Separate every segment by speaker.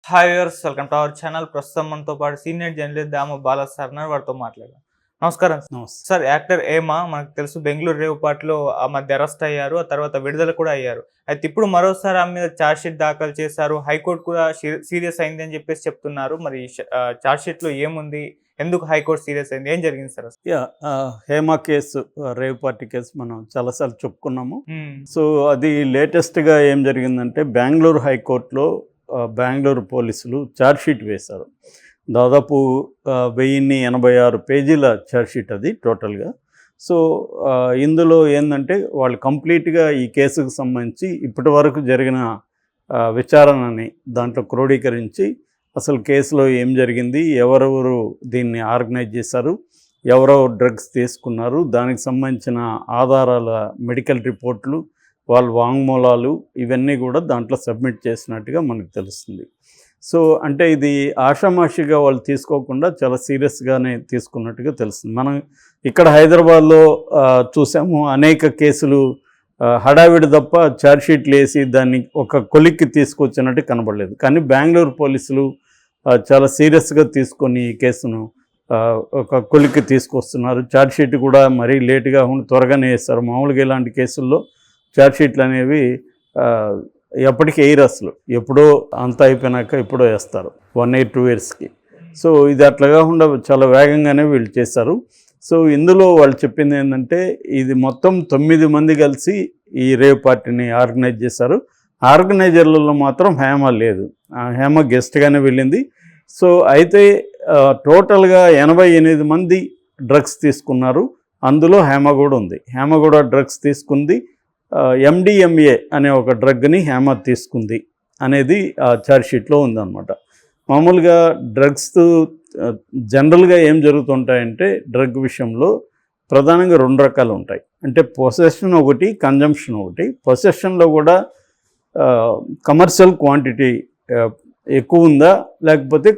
Speaker 1: Hi viewers, welcome to our channel. ప్రస్తుతం మనతో పాటు సీనియర్ జర్నలిస్ట్ దాము బాలా సార్ ఉన్నారు. వారితో మాట్లాడదాం. నమస్కారం సార్. యాక్టర్ ఏమా మనకు తెలుసు బెంగళూరు రేవ్ పార్టీలో ఆ మధ్య అరెస్ట్ అయ్యారు, ఆ తర్వాత విడుదల కూడా అయ్యారు. అయితే ఇప్పుడు మరోసారి ఆమె మీద ఛార్జ్ షీట్ దాఖలు చేశారు. హైకోర్టు కూడా సీరియస్ అయింది అని చెప్పేసి చెప్తున్నారు. మరి ఛార్జ్ షీట్ లో ఏముంది, ఎందుకు హైకోర్టు సీరియస్ అయింది, ఏం జరిగింది sir?
Speaker 2: Hema case, rave party case మనం చాలాసార్లు చెప్పుకున్నాము. సో అది లేటెస్ట్గా ఏం జరిగిందంటే బెంగళూరు హైకోర్టులో బెంగళూరు పోలీసులు ఛార్జ్షీట్ వేశారు. దాదాపు 1086 పేజీల ఛార్జ్షీట్ అది టోటల్గా. సో ఇందులో ఏంటంటే వాళ్ళు కంప్లీట్గా ఈ కేసుకు సంబంధించి ఇప్పటి వరకు జరిగిన విచారణని దాంట్లో క్రోడీకరించి అసలు కేసులో ఏం జరిగింది, ఎవరెవరు దీన్ని ఆర్గనైజ్ చేశారు, ఎవరెవరు డ్రగ్స్ తీసుకున్నారు, దానికి సంబంధించిన ఆధారాల మెడికల్ రిపోర్ట్లు, వాళ్ళ వాంగ్మూలాలు ఇవన్నీ కూడా దాంట్లో సబ్మిట్ చేసినట్టుగా మనకు తెలుస్తుంది. సో అంటే ఇది ఆషామాషిగా వాళ్ళు తీసుకోకుండా చాలా సీరియస్గానే తీసుకున్నట్టుగా తెలుస్తుంది. మనం ఇక్కడ హైదరాబాద్లో చూసాము, అనేక కేసులు హడావిడి తప్ప ఛార్జ్షీట్లు వేసి దాన్ని ఒక కొలిక్కి తీసుకొచ్చినట్టు కనబడలేదు. కానీ బెంగళూరు పోలీసులు చాలా సీరియస్గా తీసుకొని ఈ కేసును ఒక కొలిక్కి తీసుకొస్తున్నారు. ఛార్జ్షీట్ కూడా మరీ లేటుగా త్వరగానే వేస్తారు. మామూలుగా ఇలాంటి కేసుల్లో ఛార్జ్షీట్లు అనేవి ఎప్పటికీ వేయరు, అసలు ఎప్పుడో అంతా అయిపోయినాక ఎప్పుడో వేస్తారు 1 year 2 yearsకి. సో ఇది అట్లా కాకుండా చాలా వేగంగానే వీళ్ళు చేశారు. సో ఇందులో వాళ్ళు చెప్పింది ఏంటంటే ఇది మొత్తం 9 మంది కలిసి ఈ రేవ్ పార్టీని ఆర్గనైజ్ చేశారు. ఆర్గనైజర్లలో మాత్రం హేమ లేదు, హేమ గెస్ట్గానే వెళ్ళింది. సో అయితే టోటల్గా 88 మంది డ్రగ్స్ తీసుకున్నారు. అందులో హేమ కూడా ఉంది. హేమ కూడా డ్రగ్స్ తీసుకుంది. MDMA అనే ఒక డ్రగ్ని హేమ తీసుకుంది అనేది ఆ ఛార్జ్షీట్లో ఉందన్నమాట. మామూలుగా డ్రగ్స్ జనరల్గా ఏం జరుగుతుంటాయంటే డ్రగ్ విషయంలో ప్రధానంగా 2 రకాలు ఉంటాయి. అంటే పొసెషన్ ఒకటి, కన్జంప్షన్ ఒకటి. పొసెషన్లో కూడా కమర్షియల్ క్వాంటిటీ ఎక్కువ ఉందా లేకపోతే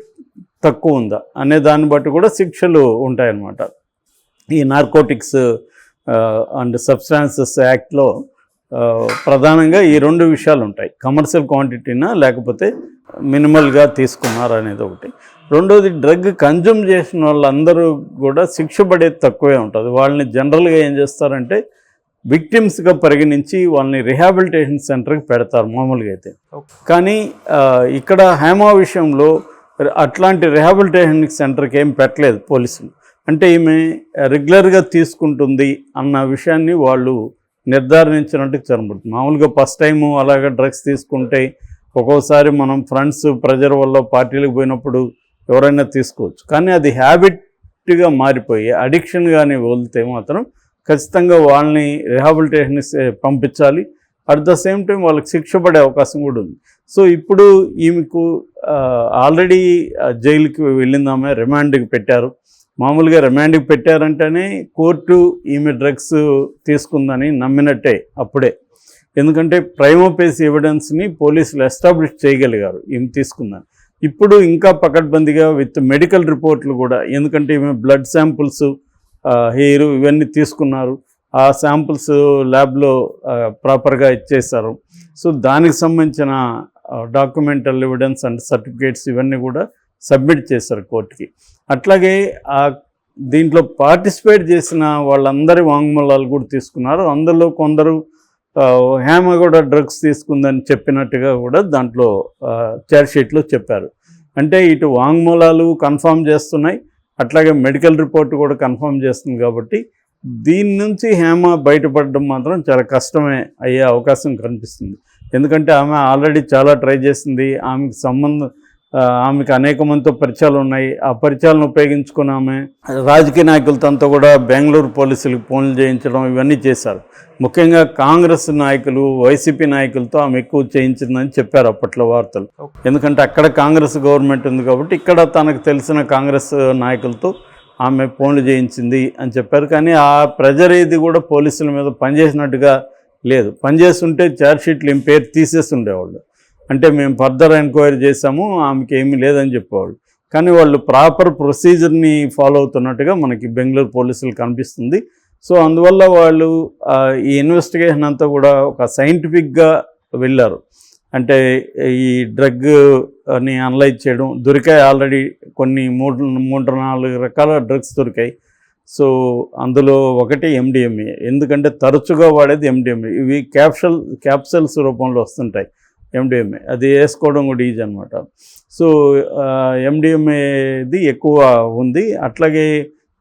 Speaker 2: తక్కువ ఉందా అనే దాన్ని బట్టి కూడా శిక్షలు ఉంటాయన్నమాట. ఈ నార్కోటిక్స్ అండ్ సబ్స్టాన్సెస్ యాక్ట్లో ప్రధానంగా ఈ 2 విషయాలు ఉంటాయి. కమర్షియల్ క్వాంటిటీనా లేకపోతే మినిమల్గా తీసుకున్నారు అనేది ఒకటి. రెండోది డ్రగ్ కన్జ్యూమ్ చేసిన వాళ్ళందరూ కూడా శిక్ష పడేది తక్కువే ఉంటుంది. వాళ్ళని జనరల్గా ఏం చేస్తారంటే విక్టిమ్స్గా పరిగణించి వాళ్ళని రిహాబిలిటేషన్ సెంటర్కి పెడతారు మామూలుగా అయితే. కానీ ఇక్కడ హేమ విషయంలో అట్లాంటి రిహాబిలిటేషన్ సెంటర్కి ఏం పెట్టలేదు పోలీసులు. అంటే ఈమె రెగ్యులర్గా తీసుకుంటుంది అన్న విషయాన్ని వాళ్ళు నిర్ధారించినట్టు కనబడుతుంది. మామూలుగా ఫస్ట్ టైము అలాగ డ్రగ్స్ తీసుకుంటే ఒక్కోసారి మనం ఫ్రెండ్స్ ప్రెజర్ వల్ల పార్టీలకు పోయినప్పుడు ఎవరైనా తీసుకోవచ్చు. కానీ అది హ్యాబిట్గా మారిపోయి అడిక్షన్గానే వదిలితే మాత్రం ఖచ్చితంగా వాళ్ళని రిహాబిలిటేషన్ పంపించాలి. అట్ ద సేమ్ టైం వాళ్ళకి శిక్ష పడే అవకాశం కూడా ఉంది. సో ఇప్పుడు ఈమెకు ఆల్రెడీ జైలుకి వెళ్ళిందామే, రిమాండ్కి పెట్టారు. మామూలుగా రిమాండ్కి పెట్టారంటేనే కోర్టు ఈమె డ్రగ్స్ తీసుకుందని నమ్మినట్టే అప్పుడే. ఎందుకంటే ప్రైమా ఫేసి ఎవిడెన్స్ని పోలీసులు ఎస్టాబ్లిష్ చేయగలిగారు ఈమె తీసుకుందని. ఇప్పుడు ఇంకా పకడ్బందీగా విత్ మెడికల్ రిపోర్ట్లు కూడా, ఎందుకంటే ఈమె బ్లడ్ శాంపుల్స్, హెయిర్ ఇవన్నీ తీసుకున్నారు. ఆ శాంపుల్స్ ల్యాబ్లో ప్రాపర్గా ఇచ్చేశారు. సో దానికి సంబంధించిన డాక్యుమెంటల్ ఎవిడెన్స్ అండ్ సర్టిఫికేట్స్ ఇవన్నీ కూడా సబ్మిట్ చేశారు కోర్టుకి. అట్లాగే దీంట్లో పార్టిసిపేట్ చేసిన వాళ్ళందరి వాంగ్మూలాలు కూడా తీసుకున్నారు. అందులో కొందరు హేమ కూడా డ్రగ్స్ తీసుకుందని చెప్పినట్టుగా కూడా దాంట్లో ఛార్జ్షీట్లో చెప్పారు. అంటే ఇటు వాంగ్మూలాలు కన్ఫర్మ్ చేస్తున్నాయి, అట్లాగే మెడికల్ రిపోర్ట్ కూడా కన్ఫర్మ్ చేస్తుంది. కాబట్టి దీని నుంచి హేమ బయటపడడం మాత్రం చాలా కష్టమే అయ్యే అవకాశం కనిపిస్తుంది. ఎందుకంటే ఆమె ఆల్రెడీ చాలా ట్రై చేసింది. ఆమెకు అనేక మందితో పరిచయాలు ఉన్నాయి. ఆ పరిచయాలను ఉపయోగించుకుని ఆమె రాజకీయ నాయకులతో కూడా బెంగళూరు పోలీసులకు ఫోన్లు చేయించడం ఇవన్నీ చేశారు. ముఖ్యంగా కాంగ్రెస్ నాయకులు, వైసీపీ నాయకులతో ఆమె ఎక్కువ చేయించిందని చెప్పారు అప్పట్లో వార్తలు. ఎందుకంటే అక్కడ కాంగ్రెస్ గవర్నమెంట్ ఉంది కాబట్టి ఇక్కడ తనకు తెలిసిన కాంగ్రెస్ నాయకులతో ఆమె ఫోన్లు చేయించింది అని చెప్పారు. కానీ ఆ ప్రెజర్ ఇది కూడా పోలీసుల మీద పనిచేసినట్టుగా లేదు. పనిచేస్తుంటే ఛార్జ్షీట్లు ఏం పేరు తీసేసి ఉండేవాళ్ళు. అంటే మేము ఫర్దర్ ఎంక్వైరీ చేసాము, ఆమెకి ఏమీ లేదని చెప్పేవాళ్ళు. కానీ వాళ్ళు ప్రాపర్ ప్రొసీజర్ని ఫాలో అవుతున్నట్టుగా మనకి బెంగళూరు పోలీసులు కనిపిస్తుంది. సో అందువల్ల వాళ్ళు ఈ ఇన్వెస్టిగేషన్ అంతా కూడా ఒక సైంటిఫిక్గా వెళ్ళారు. అంటే ఈ డ్రగ్ అని అనలైజ్ చేయడం దొరికాయి. ఆల్రెడీ కొన్ని 3-4 రకాల డ్రగ్స్ దొరికాయి. సో అందులో ఒకటి MDMA. ఎందుకంటే తరచుగా వాడేది MDMA. ఇవి క్యాప్సల్స్ రూపంలో వస్తుంటాయి MDMA. అది వేసుకోవడం కూడా ఈజీ అనమాట. సో MDMAది ఎక్కువ ఉంది. అట్లాగే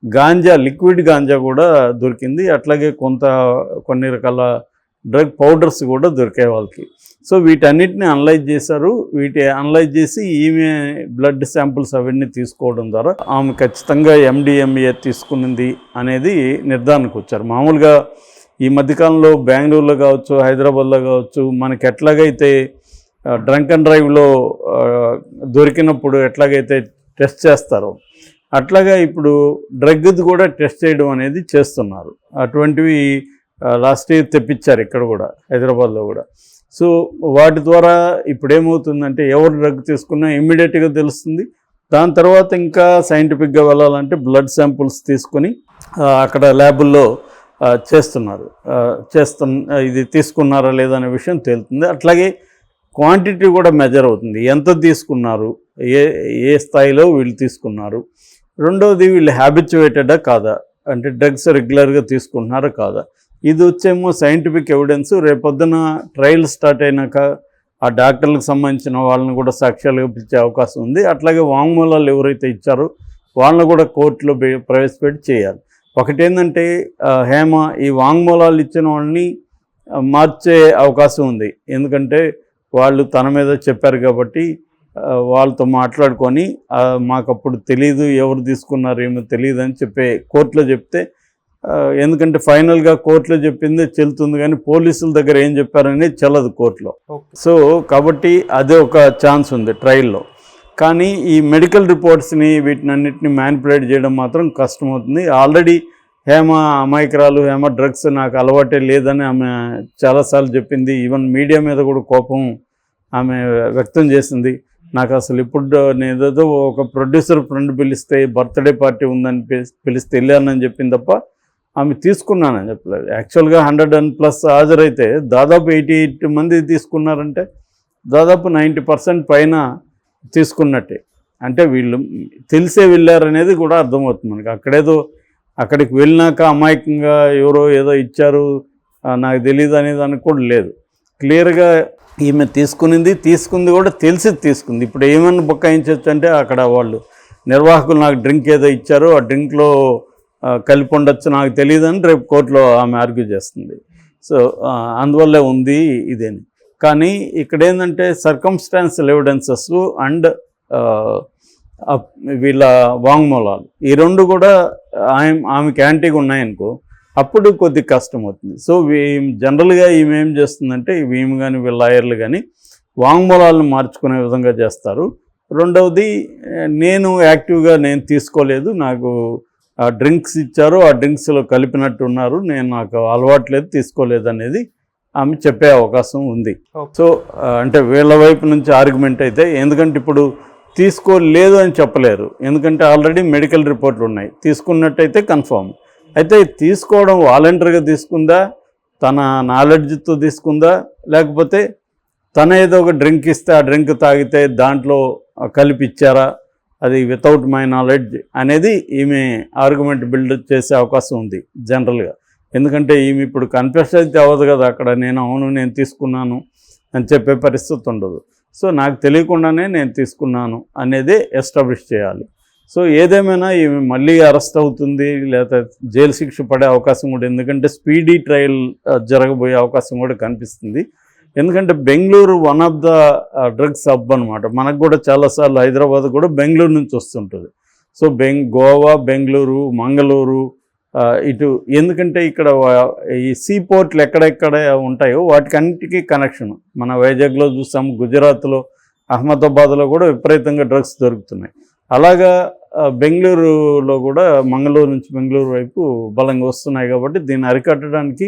Speaker 2: గాంజా, లిక్విడ్ గాంజా కూడా దొరికింది. అట్లాగే కొన్ని రకాల డ్రగ్ పౌడర్స్ కూడా దొరికాయి వాళ్ళకి. సో వీటన్నిటిని అనలైజ్ చేశారు. అనలైజ్ చేసి ఈమె బ్లడ్ శాంపుల్స్ అవన్నీ తీసుకోవడం ద్వారా ఆమె ఖచ్చితంగా MDMA తీసుకున్నది అనేది నిర్ధారణకు వచ్చారు. మామూలుగా ఈ మధ్యకాలంలో బెంగళూరులో కావచ్చు, హైదరాబాద్లో కావచ్చు, మనకి ఎట్లాగైతే డ్రంక్ అండ్ డ్రైవ్లో దొరికినప్పుడు ఎట్లాగైతే టెస్ట్ చేస్తారో అట్లాగా ఇప్పుడు డ్రగ్ది కూడా టెస్ట్ చేయడం అనేది చేస్తున్నారు. అటువంటివి లాస్ట్ ఇయర్ తెప్పించారు ఇక్కడ కూడా, హైదరాబాద్లో కూడా. సో వాటి ద్వారా ఇప్పుడు ఏమవుతుందంటే ఎవరు డ్రగ్ తీసుకున్నా ఇమ్మీడియట్గా తెలుస్తుంది. దాని తర్వాత ఇంకా సైంటిఫిక్గా వెళ్ళాలంటే బ్లడ్ శాంపుల్స్ తీసుకొని అక్కడ ల్యాబుల్లో చేస్తున్నారు. ఇది తీసుకున్నారా లేదా అనే విషయం తేలుతుంది. అట్లాగే క్వాంటిటీ కూడా మెజర్ అవుతుంది. ఎంత తీసుకున్నారు, ఏ స్థాయిలో వీళ్ళు తీసుకున్నారు. రెండవది వీళ్ళు హ్యాబిచ్యువేటెడా కాదా, అంటే డ్రగ్స్ రెగ్యులర్గా తీసుకుంటున్నారా కాదా. ఇది వచ్చేమో సైంటిఫిక్ ఎవిడెన్స్. రేపొద్దున ట్రయల్ స్టార్ట్ అయినాక ఆ డాక్టర్లకు సంబంధించిన వాళ్ళని కూడా సాక్ష్యాలుగా పిలిచే అవకాశం ఉంది. అట్లాగే వాంగ్మూలాలు ఎవరైతే ఇచ్చారో వాళ్ళని కూడా కోర్టులో ప్రవేశపెట్టి చేయాలి. ఒకటేంటంటే హేమ ఈ వాంగ్మూలాలు ఇచ్చిన వాళ్ళని మార్చే అవకాశం ఉంది. ఎందుకంటే వాళ్ళు తన మీద చెప్పారు కాబట్టి వాళ్ళతో మాట్లాడుకొని మాకు అప్పుడు తెలీదు, ఎవరు తీసుకున్నారు ఏమో తెలియదు అని కోర్టులో చెప్తే, ఎందుకంటే ఫైనల్గా కోర్టులో చెప్పిందే చెల్లుతుంది కానీ పోలీసుల దగ్గర ఏం చెప్పారనేది చెల్లదు కోర్టులో. సో కాబట్టి అదే ఒక ఛాన్స్ ఉంది ట్రయల్లో. కానీ ఈ మెడికల్ రిపోర్ట్స్ని వీటినన్నిటిని మ్యానిపులేట్ చేయడం మాత్రం కష్టమవుతుంది. ఆల్రెడీ హేమ అమాయకురాలు, హేమ డ్రగ్స్ నాకు అలవాటే లేదని ఆమె చాలాసార్లు చెప్పింది. ఈవెన్ మీడియా మీద కూడా కోపం ఆమె వ్యక్తం చేసింది. నాకు అసలు ఇప్పుడు నేనేదో ఒక ప్రొడ్యూసర్ ఫ్రెండ్ పిలిస్తే బర్త్డే పార్టీ ఉందని పిలిస్తే వెళ్ళానని చెప్పింది తప్ప ఆమె తీసుకున్నానని చెప్పలేదు. యాక్చువల్గా 100+ హాజరైతే దాదాపు 88 మంది తీసుకున్నారంటే దాదాపు 90% పైన తీసుకున్నట్టే. అంటే వీళ్ళు తెలిసే వెళ్ళారనేది కూడా అర్థమవుతుంది మనకి. అక్కడికి వెళ్ళినాక అమాయకంగా ఎవరో ఏదో ఇచ్చారు నాకు తెలియదు అనేది అని కూడా లేదు. క్లియర్గా ఈమె తీసుకుంది కూడా తెలిసి తీసుకుంది. ఇప్పుడు ఏమన్నా బుక్కాయించవచ్చు అంటే అక్కడ వాళ్ళు నిర్వాహకులు నాకు డ్రింక్ ఏదో ఇచ్చారో ఆ డ్రింక్లో కలిపి ఉండొచ్చు నాకు తెలియదని రేపు కోర్టులో ఆమె ఆర్గ్యూ చేస్తుంది. సో అందువల్లే ఉంది ఇదేని. కానీ ఇక్కడ ఏంటంటే సర్కమ్స్టాన్షియల్ ఎవిడెన్సెస్ అండ్ వీళ్ళ వాంగ్మూలాలు ఈ రెండు కూడా ఆమెకి యాంటీగా ఉన్నాయనుకో అప్పుడు కొద్ది కష్టం అవుతుంది. సో జనరల్గా ఈమె ఏం చేస్తుందంటే ఈమె కానీ వీళ్ళ లాయర్లు కానీ వాంగ్మూలాలను మార్చుకునే విధంగా చేస్తారు. రెండవది నేను యాక్టివ్గా నేను తీసుకోలేదు, నాకు డ్రింక్స్ ఇచ్చారు, ఆ డ్రింక్స్లో కలిపినట్టు ఉన్నారు, నాకు అలవాట్లేదు తీసుకోలేదు అనేది ఆమె చెప్పే అవకాశం ఉంది. సో అంటే వీళ్ళ వైపు నుంచి ఆర్గ్యుమెంట్ అయితే, ఎందుకంటే ఇప్పుడు తీసుకోలేదు అని చెప్పలేరు, ఎందుకంటే ఆల్రెడీ మెడికల్ రిపోర్ట్లు ఉన్నాయి. తీసుకున్నట్టయితే కన్ఫర్మ్. అయితే తీసుకోవడం వాలంటరీగా తీసుకుందా, తన నాలెడ్జ్తో తీసుకుందా, లేకపోతే తన ఏదో ఒక డ్రింక్ ఇస్తే ఆ డ్రింక్ తాగితే దాంట్లో కలిపి ఇచ్చారా, అది వితౌట్ మై నాలెడ్జ్ అనేది ఈమె ఆర్గ్యుమెంట్ బిల్డ్ చేసే అవకాశం ఉంది జనరల్గా. ఎందుకంటే ఈమె ఇప్పుడు కన్ఫెస్ అయితే అవ్వదు కదా అక్కడ, నేను తీసుకున్నాను అని చెప్పే పరిస్థితి ఉండదు. సో నాకు తెలియకుండానే నేను తీసుకున్నాను అనేది ఎస్టాబ్లిష్ చేయాలి. సో ఏదేమైనా ఈమె మళ్ళీ అరెస్ట్ అవుతుంది లేదా జైలు శిక్ష పడే అవకాశం కూడా, ఎందుకంటే స్పీడీ ట్రయల్ జరగబోయే అవకాశం కూడా కనిపిస్తుంది. ఎందుకంటే Bengaluru one of the drugs hub అనమాట. మనకు కూడా చాలాసార్లు హైదరాబాద్ కూడా బెంగళూరు నుంచి వస్తుంటుంది. సో గోవా, బెంగళూరు, మంగళూరు ఇటు, ఎందుకంటే ఇక్కడ ఈ సీ పోర్ట్లు ఎక్కడెక్కడ ఉంటాయో వాటికి అన్నిటికీ కనెక్షన్. మన వైజాగ్లో చూసాం, గుజరాత్లో, అహ్మదాబాద్లో కూడా విపరీతంగా డ్రగ్స్ దొరుకుతున్నాయి. అలాగా బెంగళూరులో కూడా మంగళూరు నుంచి బెంగళూరు వైపు బలంగా వస్తున్నాయి. కాబట్టి దీన్ని అరికట్టడానికి